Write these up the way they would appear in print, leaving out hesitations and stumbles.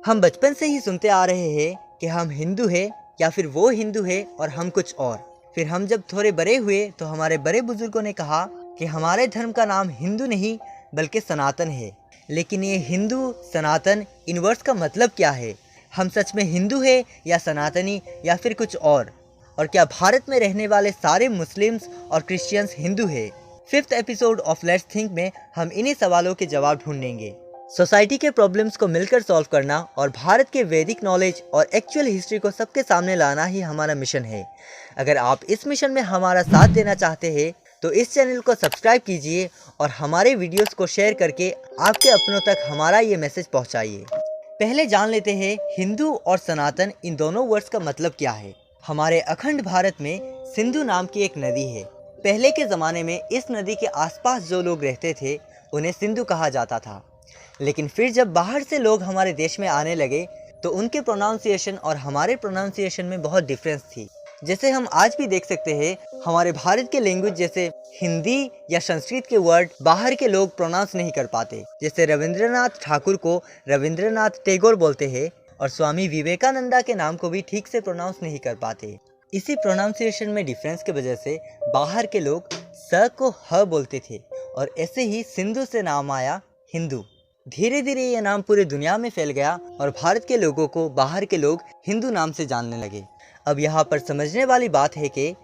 हम बचपन से ही सुनते आ रहे हैं कि हम हिंदू हैं या फिर वो हिंदू है और हम कुछ और। फिर हम जब थोड़े बड़े हुए तो हमारे बड़े बुजुर्गों ने कहा कि हमारे धर्म का नाम हिंदू नहीं बल्कि सनातन है। लेकिन ये हिंदू सनातन इन वर्ड्स का मतलब क्या है? हम सच में हिंदू है या सनातनी या फिर कुछ और क्या भारत में रहने वाले सारे मुस्लिम्स और क्रिश्चियंस हिंदू है? 5th episode of let's think में हम इन्हीं सवालों के जवाब ढूंढेंगे। सोसाइटी के प्रॉब्लम्स को मिलकर सॉल्व करना और भारत के वैदिक नॉलेज और एक्चुअल हिस्ट्री को सबके सामने लाना ही हमारा मिशन है। अगर आप इस मिशन में हमारा साथ देना चाहते हैं तो इस चैनल को सब्सक्राइब कीजिए और हमारे वीडियोस को शेयर करके आपके अपनों तक हमारा ये मैसेज पहुंचाइए। पहले जान लेते हैं हिंदू और सनातन इन दोनों वर्ड्स का मतलब क्या है। हमारे अखंड भारत में सिंधु नाम की एक नदी है। पहले के ज़माने में इस नदी के आसपास जो लोग रहते थे उन्हें सिंधु कहा जाता था। लेकिन फिर जब बाहर से लोग हमारे देश में आने लगे तो उनके प्रोनाउंसिएशन और हमारे प्रोनाउंसिएशन में बहुत डिफरेंस थी। जैसे हम आज भी देख सकते हैं हमारे भारत के लैंग्वेज जैसे हिंदी या संस्कृत के वर्ड बाहर के लोग प्रोनाउंस नहीं कर पाते। जैसे रविंद्रनाथ ठाकुर को रविंद्रनाथ टैगोर बोलते हैं और स्वामी विवेकानंदा के नाम को भी ठीक से प्रोनाउंस नहीं कर पाते। इसी प्रोनाउंसिएशन में डिफरेंस की वजह से बाहर के लोग स को ह बोलते थे और ऐसे ही सिंधु से नाम आया हिंदू। धीरे धीरे ये नाम पूरे दुनिया में फैल गया और भारत के लोगों को बाहर के लोग हिंदू नाम से जानने लगे। अब यहाँ पर समझने वाली बात है कि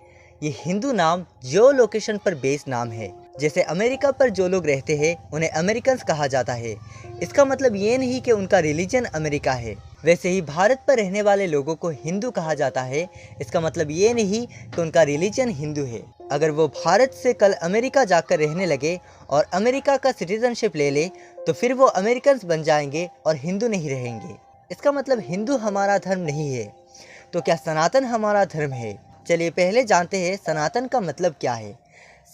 ये हिंदू नाम जियो लोकेशन पर बेस्ड नाम है। जैसे अमेरिका पर जो लोग रहते हैं उन्हें अमेरिकन्स कहा जाता है। इसका मतलब ये नहीं कि उनका रिलीजन अमेरिका है। वैसे ही भारत पर रहने वाले लोगों को हिंदू कहा जाता है। इसका मतलब ये नहीं कि उनका रिलीजन हिंदू है। अगर वो भारत से कल अमेरिका जाकर रहने लगे और अमेरिका का सिटीजनशिप ले ले तो फिर वो अमेरिकन्स बन जाएंगे और हिंदू नहीं रहेंगे। इसका मतलब हिंदू हमारा धर्म नहीं है। तो क्या सनातन हमारा धर्म है? चलिए पहले जानते हैं सनातन का मतलब क्या है।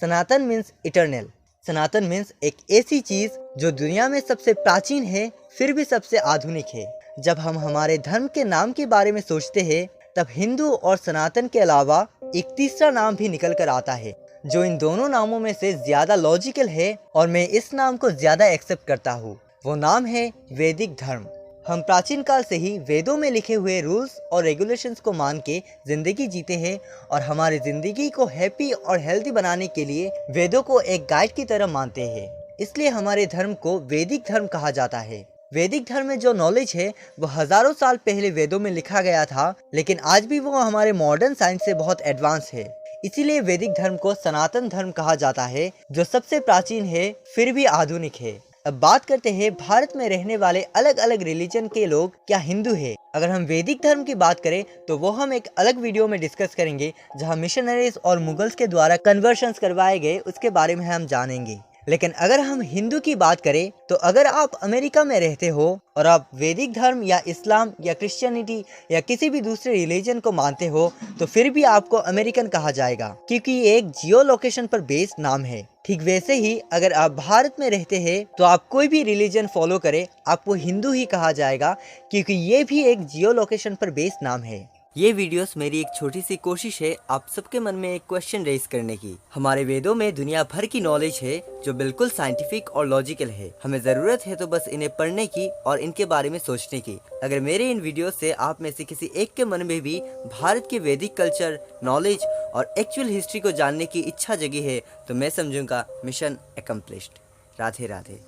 सनातन मीन्स इटर्नल। सनातन मीन्स एक ऐसी चीज़ जो दुनिया में सबसे प्राचीन है फिर भी सबसे आधुनिक है। जब हम हमारे धर्म के नाम के बारे में सोचते हैं तब हिंदू और सनातन के अलावा एक तीसरा नाम भी निकल कर आता है जो इन दोनों नामों में से ज़्यादा लॉजिकल है और मैं इस नाम को ज़्यादा एक्सेप्ट करता हूँ। वो नाम है वैदिक धर्म। हम प्राचीन काल से ही वेदों में लिखे हुए रूल्स और रेगुलेशंस को मान के ज़िंदगी जीते हैं और हमारी ज़िंदगी को हैप्पी और हेल्दी बनाने के लिए वेदों को एक गाइड की तरह मानते हैं। इसलिए हमारे धर्म को वैदिक धर्म कहा जाता है। वैदिक धर्म में जो नॉलेज है वो हज़ारों साल पहले वेदों में लिखा गया था, लेकिन आज भी वो हमारे मॉडर्न साइंस से बहुत एडवांस है। इसीलिए वैदिक धर्म को सनातन धर्म कहा जाता है जो सबसे प्राचीन है फिर भी आधुनिक है। अब बात करते हैं भारत में रहने वाले अलग अलग रिलीजन के लोग क्या हिंदू है। अगर हम वैदिक धर्म की बात करें तो वो हम एक अलग वीडियो में डिस्कस करेंगे जहां मिशनरीज और मुगल्स के द्वारा कन्वर्शंस करवाए गए उसके बारे में हम जानेंगे। लेकिन अगर हम हिंदू की बात करें तो अगर आप अमेरिका में रहते हो और आप वैदिक धर्म या इस्लाम या क्रिश्चियनिटी या किसी भी दूसरे रिलीजन को मानते हो तो फिर भी आपको अमेरिकन कहा जाएगा क्योंकि ये एक जियो लोकेशन पर बेस्ड नाम है। ठीक वैसे ही अगर आप भारत में रहते हैं तो आप कोई भी रिलीजन फॉलो करें आपको हिंदू ही कहा जाएगा क्योंकि ये भी एक जियो लोकेशन पर बेस्ड नाम है। ये वीडियोस मेरी एक छोटी सी कोशिश है आप सबके मन में एक क्वेश्चन रेज करने की। हमारे वेदों में दुनिया भर की नॉलेज है जो बिल्कुल साइंटिफिक और लॉजिकल है। हमें ज़रूरत है तो बस इन्हें पढ़ने की और इनके बारे में सोचने की। अगर मेरे इन वीडियो से आप में से किसी एक के मन में भी भारत के वैदिक कल्चर, नॉलेज और एक्चुअल हिस्ट्री को जानने की इच्छा जगी है तो मैं समझूंगा मिशन एकम्प्लिश्ड। राधे राधे।